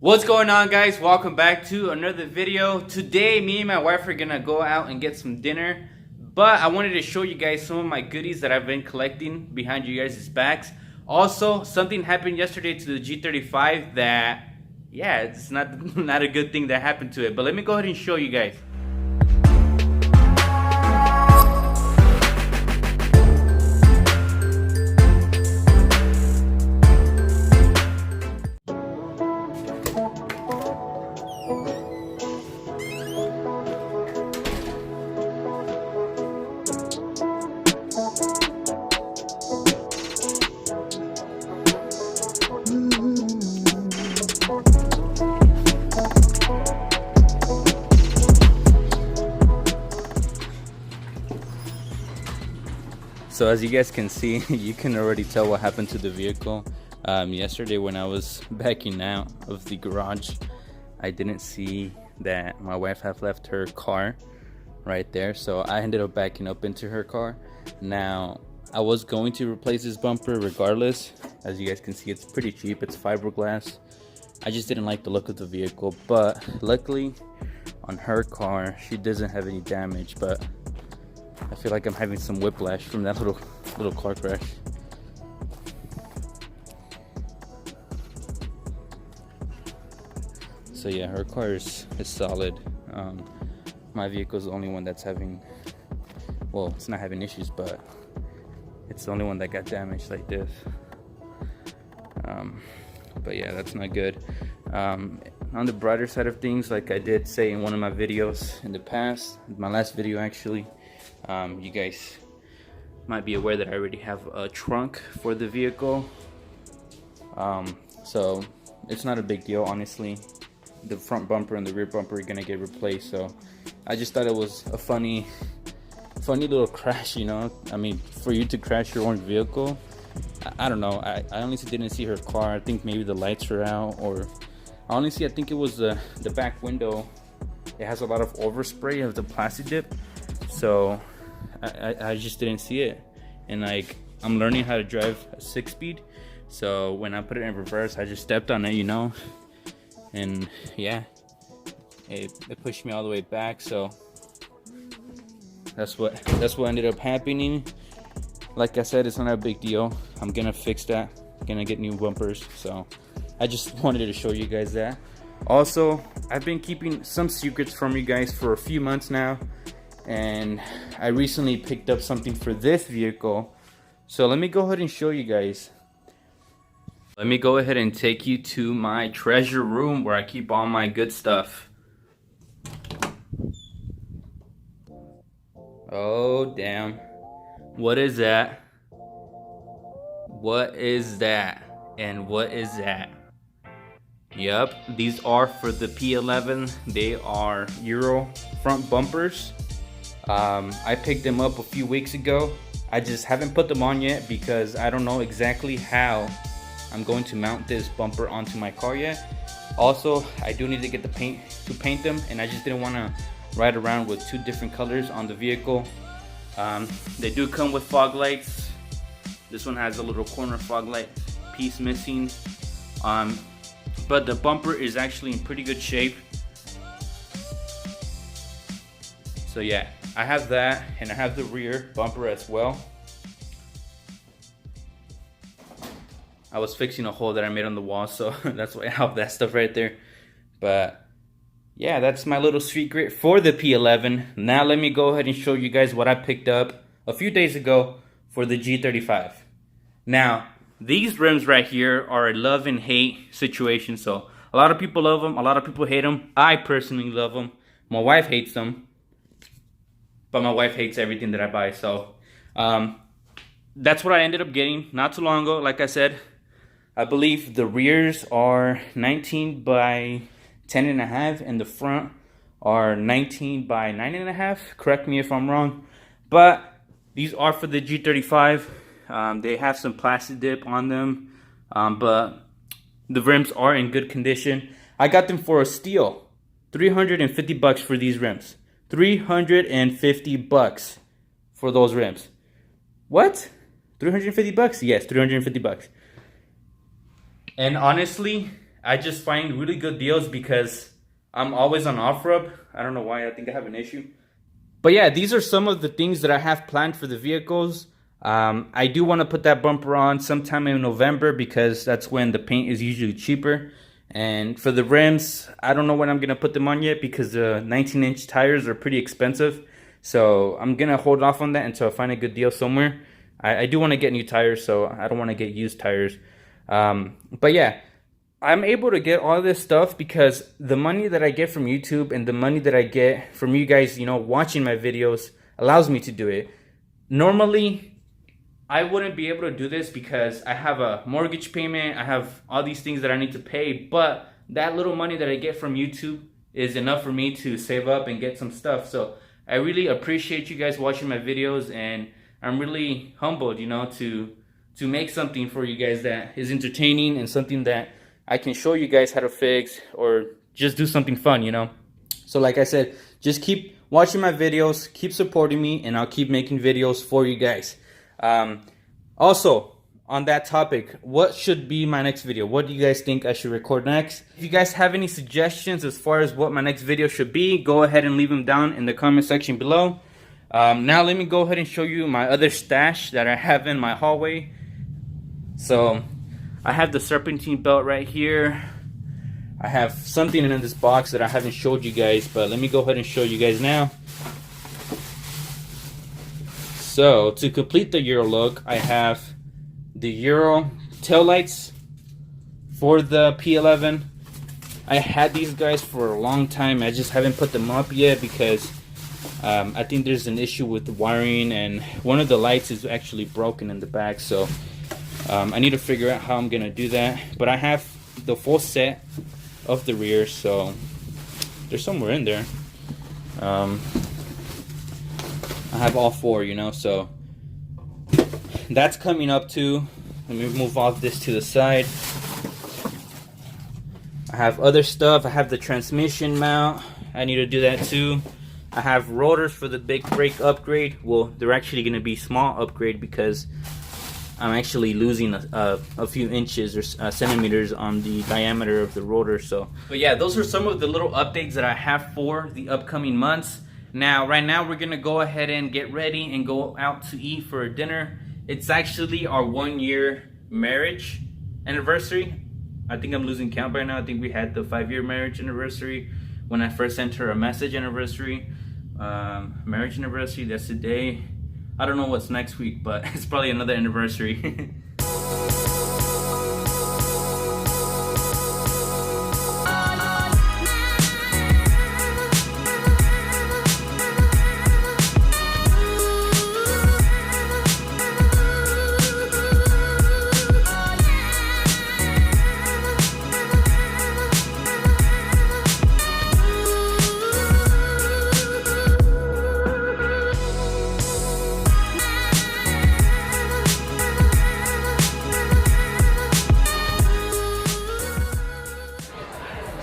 What's going on, guys? Welcome back to another video. Today me and my wife are gonna go out and get some dinner, but I wanted to show you guys some of my goodies that I've been collecting behind you guys' backs. Also, something happened yesterday to the G35 that, yeah, it's not not a good thing that happened to it, but let me go ahead and show you guys. So as you guys can see, you can already tell what happened to the vehicle. Yesterday when I was backing out of the garage, I didn't see that my wife had left her car right there. So I ended up backing up into her car. Now, I was going to replace this bumper regardless. As you guys can see, it's pretty cheap. It's fiberglass. I just didn't like the look of the vehicle. But luckily, on her car, she doesn't have any damage. But I feel like I'm having some whiplash from that little car crash. So yeah, her car is solid. My vehicle is the only one that's having, well, it's not having issues, but it's the only one that got damaged like this. But yeah, that's not good. On the brighter side of things, like I did say in one of my videos in the past, my last video actually, you guys might be aware that I already have a trunk for the vehicle. So it's not a big deal, honestly. The front bumper and the rear bumper are gonna get replaced, so I just thought it was a funny little crash, you know. I mean, for you to crash your own vehicle, I don't know. I honestly didn't see her car. I think maybe the lights were out, or honestly I think it was the back window. It has a lot of overspray of the plastic dip, so I just didn't see it. And like, I'm learning how to drive a 6-speed, so when I put it in reverse, I just stepped on it, you know, and yeah, it pushed me all the way back. So that's what ended up happening. Like I said, it's not a big deal. I'm gonna fix that. I'm gonna get new bumpers. So I just wanted to show you guys that. Also, I've been keeping some secrets from you guys for a few months now, and I recently picked up something for this vehicle. So let me go ahead and show you guys. Let me go ahead and take you to my treasure room where I keep all my good stuff. Oh damn. What is that? What is that? And what is that? Yep, these are for the P11. They are Euro front bumpers. I picked them up a few weeks ago. I just haven't put them on yet because I don't know exactly how I'm going to mount this bumper onto my car yet. Also, I do need to get the paint to paint them, and I just didn't want to ride around with two different colors on the vehicle. They do come with fog lights. This one has a little corner fog light piece missing. But the bumper is actually in pretty good shape. So yeah, I have that, and I have the rear bumper as well. I was fixing a hole that I made on the wall, so that's why I have that stuff right there. But yeah, that's my little secret for the P11. Now let me go ahead and show you guys what I picked up a few days ago for the G35. Now, these rims right here are a love and hate situation. So a lot of people love them, a lot of people hate them. I personally love them. My wife hates them, but my wife hates everything that I buy. So that's what I ended up getting not too long ago. Like I said, I believe the rears are 19 by 10.5 and the front are 19 by 9.5. Correct me if I'm wrong, but these are for the G35. They have some plastic dip on them, but the rims are in good condition. I got them for a steal, $350 for these rims. $350 for those rims. What? $350? Yes, $350. And honestly, I just find really good deals because I'm always on off-rub. I don't know why, I think I have an issue. But yeah, these are some of the things that I have planned for the vehicles. I do want to put that bumper on sometime in November because that's when the paint is usually cheaper. And for the rims, I don't know when I'm going to put them on yet because the 19-inch tires are pretty expensive. So I'm going to hold off on that until I find a good deal somewhere. I do want to get new tires, so I don't want to get used tires. But yeah, I'm able to get all this stuff because the money that I get from YouTube and the money that I get from you guys, you know, watching my videos allows me to do it. Normally, I wouldn't be able to do this because I have a mortgage payment, I have all these things that I need to pay, but that little money that I get from YouTube is enough for me to save up and get some stuff. So I really appreciate you guys watching my videos, and I'm really humbled, you know, to make something for you guys that is entertaining and something that I can show you guys how to fix or just do something fun, you know. So like I said, just keep watching my videos, keep supporting me, and I'll keep making videos for you guys. Also, on that topic, what should be my next video? What do you guys think I should record next? If you guys have any suggestions as far as what my next video should be, go ahead and leave them down in the comment section below. Now let me go ahead and show you my other stash that I have in my hallway. So I have the serpentine belt right here. I have something in this box that I haven't showed you guys, but let me go ahead and show you guys now. So to complete the Euro look, I have the Euro taillights for the P11. I had these guys for a long time. I just haven't put them up yet because I think there's an issue with the wiring, and one of the lights is actually broken in the back. So I need to figure out how I'm gonna do that. But I have the full set of the rear, so they're somewhere in there. I have all four, you know, so that's coming up too. Let me move off this to the side. I have other stuff. I have the transmission mount. I need to do that too. I have rotors for the big brake upgrade. Well, they're actually going to be small upgrade because I'm actually losing a few inches or centimeters on the diameter of the rotor. So, but yeah, those are some of the little updates that I have for the upcoming months. Now, right now, we're gonna go ahead and get ready and go out to eat for dinner. It's actually our 1-year marriage anniversary. I think I'm losing count by now. I think we had the 5-year marriage anniversary when I first sent her a message anniversary. Marriage anniversary, that's the day. I don't know what's next week, but it's probably another anniversary.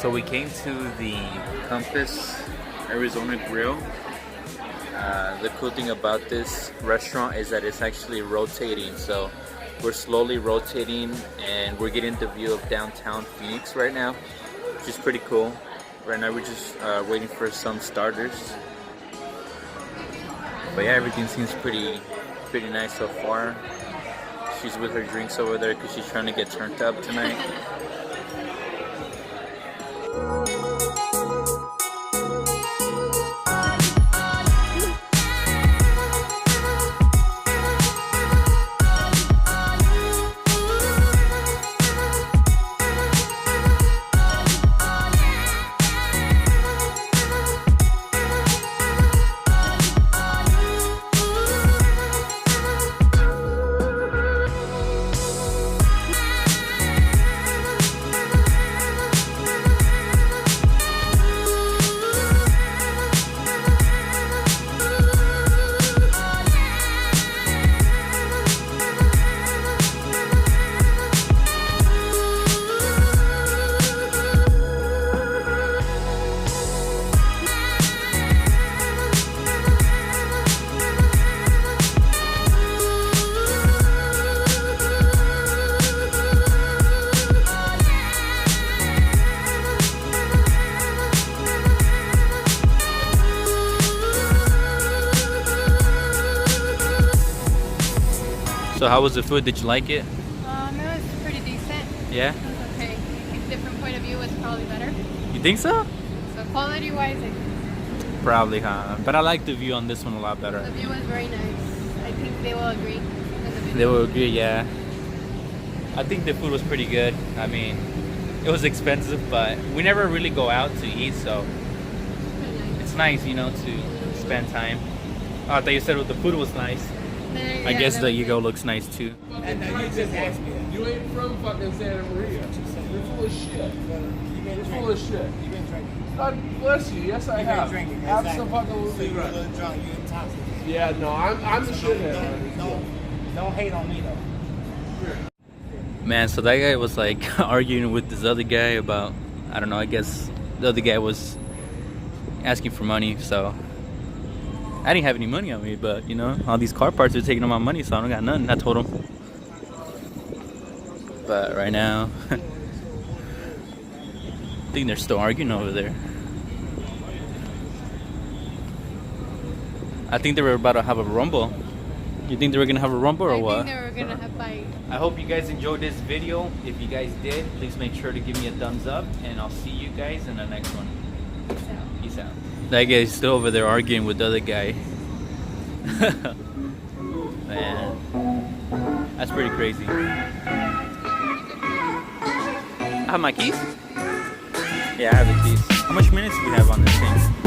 So we came to the Compass Arizona Grill. The cool thing about this restaurant is that it's actually rotating. So we're slowly rotating and we're getting the view of downtown Phoenix right now, which is pretty cool. Right now we're just waiting for some starters. But yeah, everything seems pretty nice so far. She's with her drinks over there because she's trying to get turned up tonight. So how was the food? Did you like it? It was pretty decent. Yeah? It was okay. A different point of view was probably better. You think so? So quality-wise, Probably, huh? But I like the view on this one a lot better. the view was very nice. I think they will agree. In the video. They will agree, yeah. I think the food was pretty good. I mean, it was expensive, but we never really go out to eat, so Pretty nice. it's nice, you know, to spend time. Oh, I thought you said the food was nice. There- I yeah, guess that the was ego nice. looks nice too. And you just asked me that. You ain't from fucking Santa Maria. You're full of shit. You've You're been full of drinking. shit. You've been drinking. God bless you. Yes, I You've been have. drinking. Exactly. Absolutely You're a right. little drunk. You're intoxicated. Yeah, no, I'm the So shithead. don't hate on me though. Man, so that guy was like arguing with this other guy about, I don't know, I guess the other guy was asking for money, so I didn't have any money on me, but you know, all these car parts are taking all my money, so I don't got nothing. I told him. But right now, I think they're still arguing over there. I think they were about to have a rumble. You think they were gonna have a rumble or what? I think they were gonna have fight. I hope you guys enjoyed this video. If you guys did, please make sure to give me a thumbs up, and I'll see you guys in the next one. So. Peace out. That guy's still over there arguing with the other guy. Man, that's pretty crazy. I have my keys? Yeah, I have the keys. How much minutes do we have on this thing?